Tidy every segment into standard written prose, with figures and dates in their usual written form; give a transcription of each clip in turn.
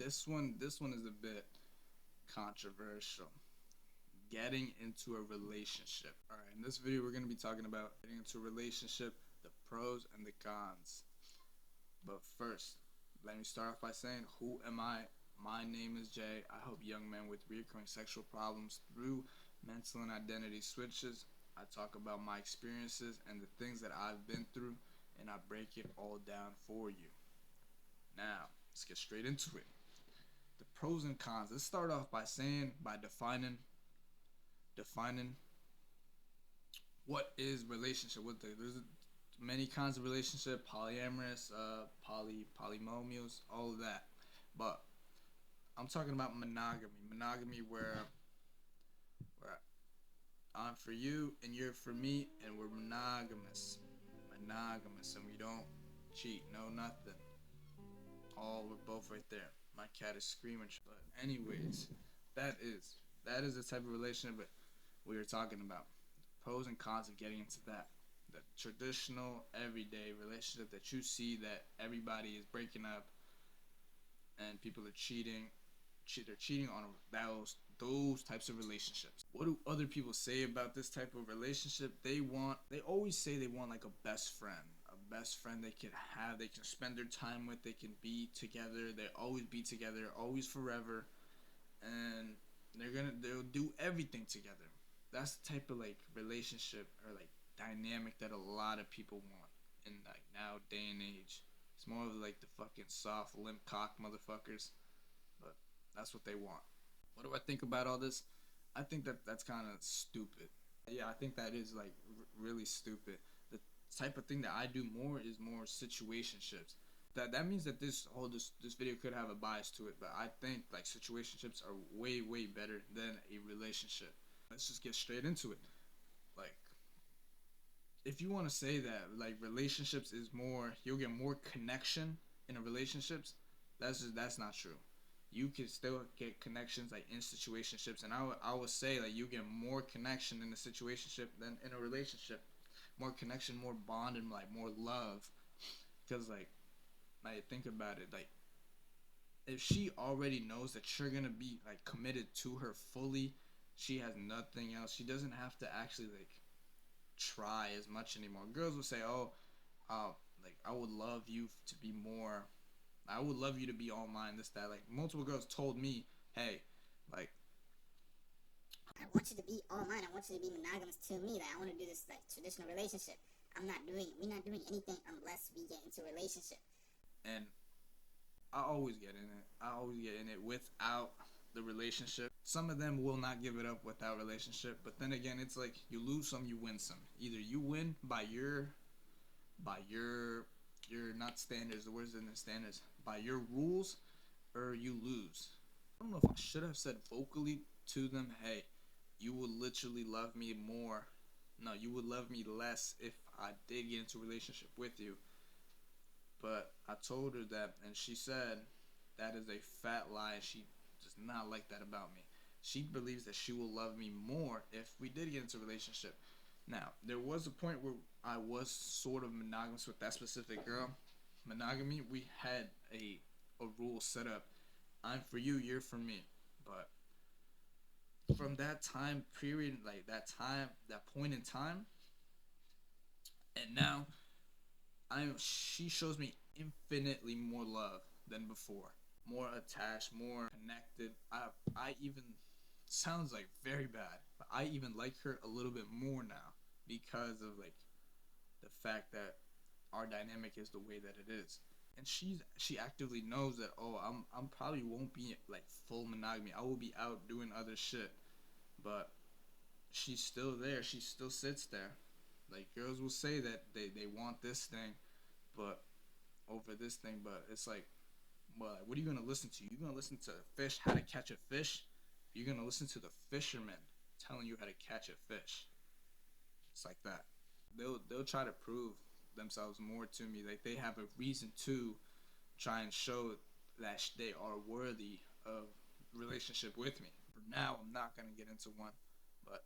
This one is a bit controversial. Getting into a relationship. All right, in this video we're going to be talking about getting into a relationship, the pros and the cons. But first, let me start off by saying, who am I? My name is Jay. I help young men with recurring sexual problems through mental and identity switches. I talk about my experiences and the things that I've been through, and I break it all down for you. Now, let's get straight into it. The pros and cons. Let's start off by defining what is relationship. There's many kinds of relationship, polyamorous, polynomials, all of that. But I'm talking about monogamy where I'm for you and you're for me, and we're monogamous, and we don't cheat, no nothing. All we're both right there. My cat is screaming. But anyways, that is that is the type of relationship we were talking about. Pros and cons of getting into that. The traditional everyday relationship that you see that everybody is breaking up and people are cheating. They're cheating on those types of relationships. What do other people say about this type of relationship? They always say they want like a best friend they can have, they can spend their time with, they can be together, they always be together, always forever, and they'll do everything together. That's the type of like relationship or like dynamic that a lot of people want in like now day and age. It's more of like the fucking soft limp cock motherfuckers, but that's what they want. What do I think about all this? I think that that's kind of stupid. Yeah, I think that is like really stupid. The type of thing that I do more is more situationships. That means that this video could have a bias to it, but I think like situationships are way better than a relationship. Let's just get straight into it. Like, if you want to say that like relationships is more, you'll get more connection in a relationships. That's not true. You can still get connections like in situationships, and I would say like you get more connection in a situationship than in a relationship. More connection, more bond, and like more love. Because like think about it, like if she already knows that you're gonna be like committed to her fully, she has nothing else. She doesn't have to actually like try as much anymore. Girls will say, "Oh, like I would love you to be more. I would love you to be all mine." This that. Like multiple girls told me, "Hey, like I want you to be all mine. I want you to be monogamous to me. Like I want to do this like traditional relationship. We're not doing anything unless we get into a relationship. and I always get in it. I always get in it without the relationship. Some of them will not give it up without relationship, but then again, it's like you lose some, you win some. Either you win by your not standards. The words in the standards by your rules, or you lose. I don't know if I should have said vocally to them, "Hey, you would literally love me more. No, you would love me less if I did get into a relationship with you." But I told her that, and she said that is a fat lie. She does not like that about me. She believes that she will love me more if we did get into a relationship. Now, there was a point where I was sort of monogamous with that specific girl. Monogamy, we had a rule set up. I'm for you, you're for me. But from that time period, like that point in time, and now she shows me infinitely more love than before. More attached, more connected. I even sounds like very bad, but I even like her a little bit more now because of like the fact that our dynamic is the way that it is. And she actively knows that, oh, I'm probably won't be like full monogamy. I will be out doing other shit, but she's still there. She still sits there. Like girls will say that they want this thing, but over this thing, but it's like, well, like, what are you gonna listen to? You gonna listen to fish how to catch a fish? You're gonna listen to the fisherman telling you how to catch a fish. It's like that. They'll try to prove themselves more to me. Like they have a reason to try and show that they are worthy of relationship with me. For now, I'm not gonna get into one, but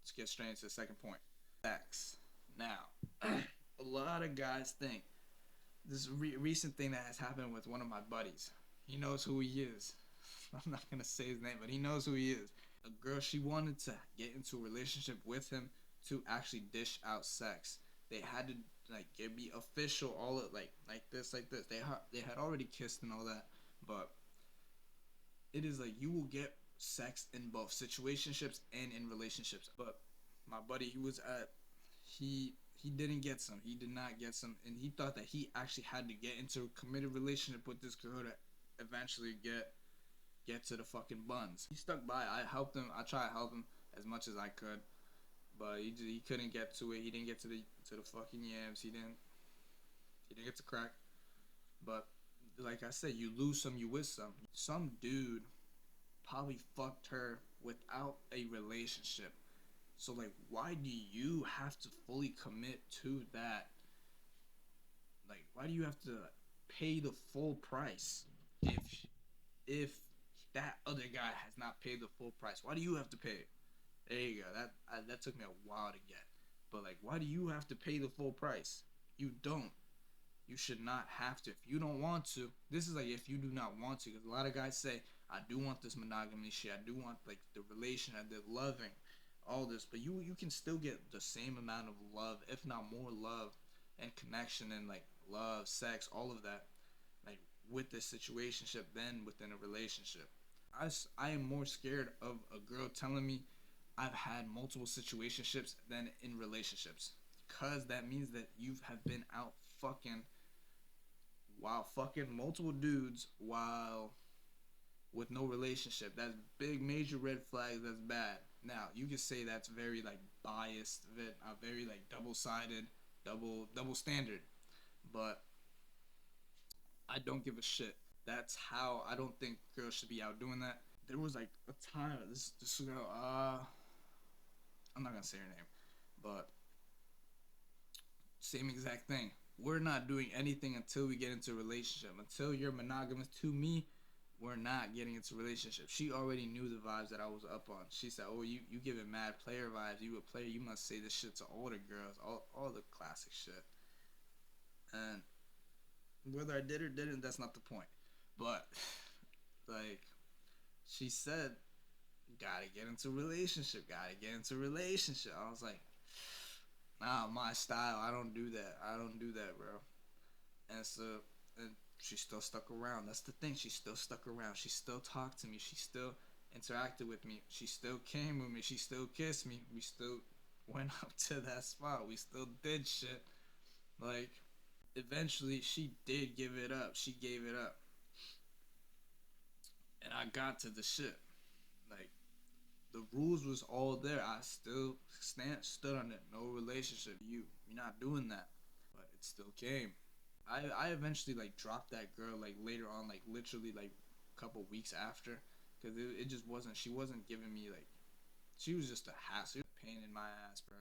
let's get straight into the second point. Sex. Now, a lot of guys think this recent thing that has happened with one of my buddies. He knows who he is. I'm not gonna say his name, but he knows who he is. A girl, she wanted to get into a relationship with him to actually dish out sex. They had to like it be official, all of like this, like this. They had already kissed and all that, but it is like you will get sex in both situationships and in relationships. But my buddy, he didn't get some. He did not get some, and he thought that he actually had to get into a committed relationship with this girl to eventually get to the fucking buns. He stuck by. I helped him. I tried to help him as much as I could, but he couldn't get to it. He didn't get to the fucking yams. He didn't get to crack. But like I said, you lose some, you win some. Some dude probably fucked her without a relationship. So like, why do you have to fully commit to that? Like, why do you have to pay the full price if that other guy has not paid the full price? Why do you have to pay it? There you go. That took me a while to get. But like, why do you have to pay the full price? You don't. You should not have to. If you don't want to, this is like if you do not want to. Because a lot of guys say, I do want this monogamy shit. I do want like the relation, the loving, all this. But you can still get the same amount of love, if not more love and connection and like love, sex, all of that, like with this situationship than within a relationship. I am more scared of a girl telling me I've had multiple situationships than in relationships. Because that means that you have been out fucking while fucking multiple dudes while with no relationship. That's big major red flags. That's bad. Now you can say that's very like biased, very like double sided, double standard. But I don't give a shit. That's how I don't think girls should be out doing that. There was like a time this girl I'm not gonna say her name, but same exact thing. We're not doing anything until we get into a relationship. Until you're monogamous to me, we're not getting into a relationship. She already knew the vibes that I was up on. She said, "Oh, you giving mad player vibes. You a player. You must say this shit to older girls. All the classic shit." And whether I did or didn't, that's not the point. But like she said, gotta get into a relationship. Gotta get into a relationship. I was like, nah, my style. I don't do that. I don't do that, bro. And so, and she still stuck around. That's the thing. She still stuck around. She still talked to me. She still interacted with me. She still came with me. She still kissed me. We still went up to that spot. We still did shit. Like, eventually, she did give it up. She gave it up. And I got to the shit. Like, the rules was all there. I still stood on it. No relationship. You're not doing that. But it still came. I eventually like dropped that girl like later on, like literally like a couple weeks after, because it just wasn't. She wasn't giving me like. She was just a hassle, a pain in my ass, bro.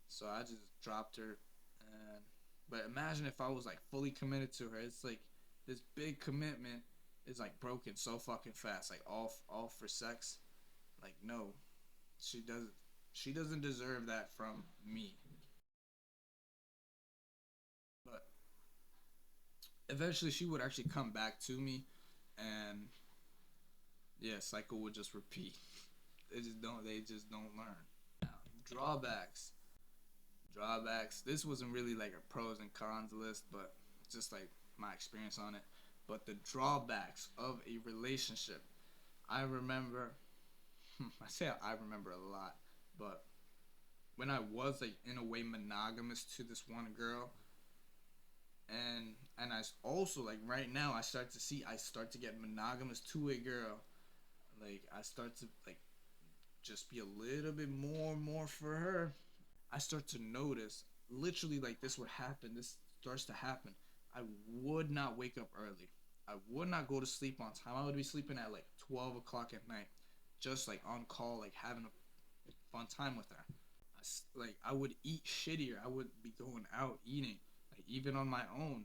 So I just dropped her. And but imagine if I was like fully committed to her. It's like this big commitment is like broken so fucking fast. Like all for sex. Like no, she doesn't. She doesn't deserve that from me. But eventually she would actually come back to me, and yeah, cycle would just repeat. They just don't learn. Now, drawbacks. Drawbacks. This wasn't really like a pros and cons list, but just like my experience on it. But the drawbacks of a relationship. I remember I say I remember a lot, but when I was like in a way monogamous to this one girl, and I also like right now I start to get monogamous to a girl. Like I start to like just be a little bit more for her. I start to notice literally like this would happen. This starts to happen. I would not wake up early. I would not go to sleep on time. I would be sleeping at like 12 o'clock at night, just like on call, like having a fun time with her. Like I would eat shittier. I would be going out eating, like even on my own.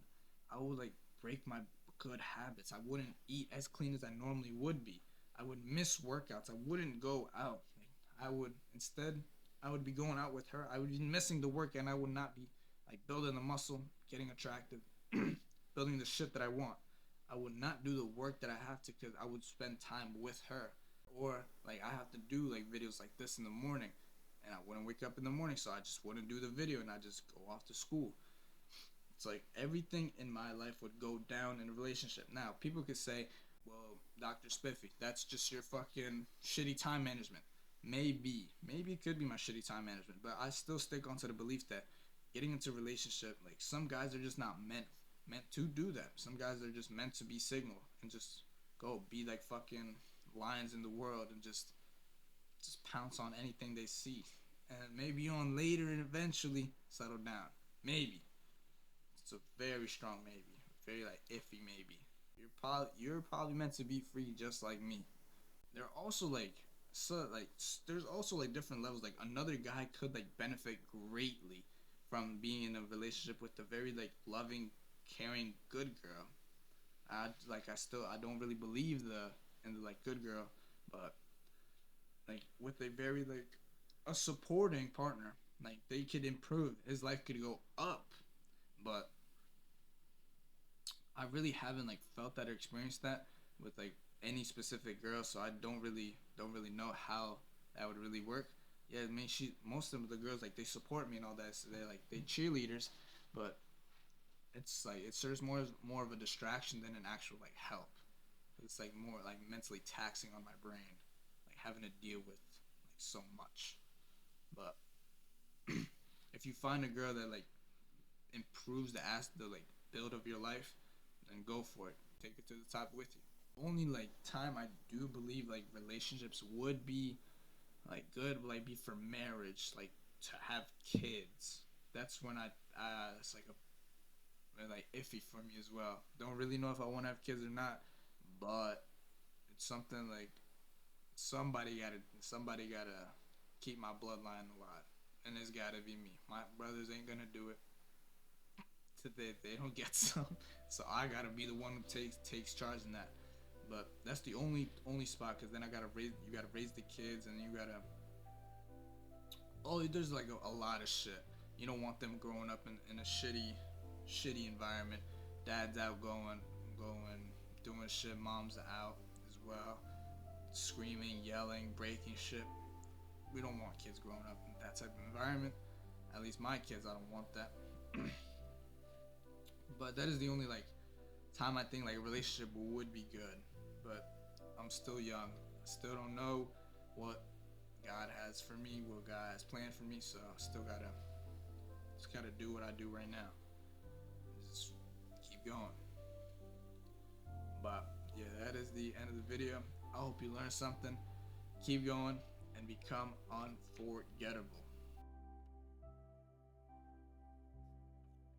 I would like break my good habits. I wouldn't eat as clean as I normally would be. I would miss workouts. I wouldn't go out. Like, I would instead. I would be going out with her. I would be missing the work, and I would not be like building the muscle, getting attractive, building the shit that I want. I would not do the work that I have to because I would spend time with her. Or like I have to do like videos like this in the morning, and I wouldn't wake up in the morning, so I just wouldn't do the video and I just go off to school. It's like everything in my life would go down in a relationship. Now, people could say, well, Dr. Spiffy, that's just your fucking shitty time management. Maybe it could be my shitty time management, but I still stick onto the belief that getting into a relationship, like some guys are just not meant to do that. Some guys are just meant to be signal and just go be like fucking lions in the world and just pounce on anything they see. And maybe on later and eventually settle down. Maybe. It's a very strong maybe. Very like iffy maybe. You're probably meant to be free just like me. There are also like there's also like different levels. Like another guy could like benefit greatly from being in a relationship with a very like loving, caring, good girl. I don't really believe in the like good girl, but like with a very like a supporting partner, like they could improve. His life could go up, but I really haven't like felt that or experienced that with like any specific girl, so I don't really know how that would really work. Yeah, I mean, most of the girls like they support me and all that, so they cheerleaders, but it's like it serves more of a distraction than an actual like help. It's like more like mentally taxing on my brain, like having to deal with like so much. But if you find a girl that like improves the like build of your life, then go for it. Take it to the top with you. Only like time I do believe like relationships would be like good would like be for marriage, like to have kids. That's when it's like a like iffy for me as well. Don't really know if I want to have kids or not, but it's something like somebody gotta keep my bloodline alive, and it's gotta be me. My brothers ain't gonna do it. They don't get some, so I gotta be the one who takes charge in that. But that's the only spot, because then you gotta raise the kids, and you gotta there's like a lot of shit. You don't want them growing up in a shitty environment. Dad's out going doing shit. Mom's out as well, screaming, yelling, breaking shit. We don't want kids growing up in that type of environment. At least my kids, I don't want that. But that is the only like time I think like a relationship would be good. But I'm still young. I still don't know what God has for me, what God has planned for me. So I still gotta do what I do right now. Just keep going. But yeah, that is the end of the video. I hope you learned something. Keep going and become unforgettable.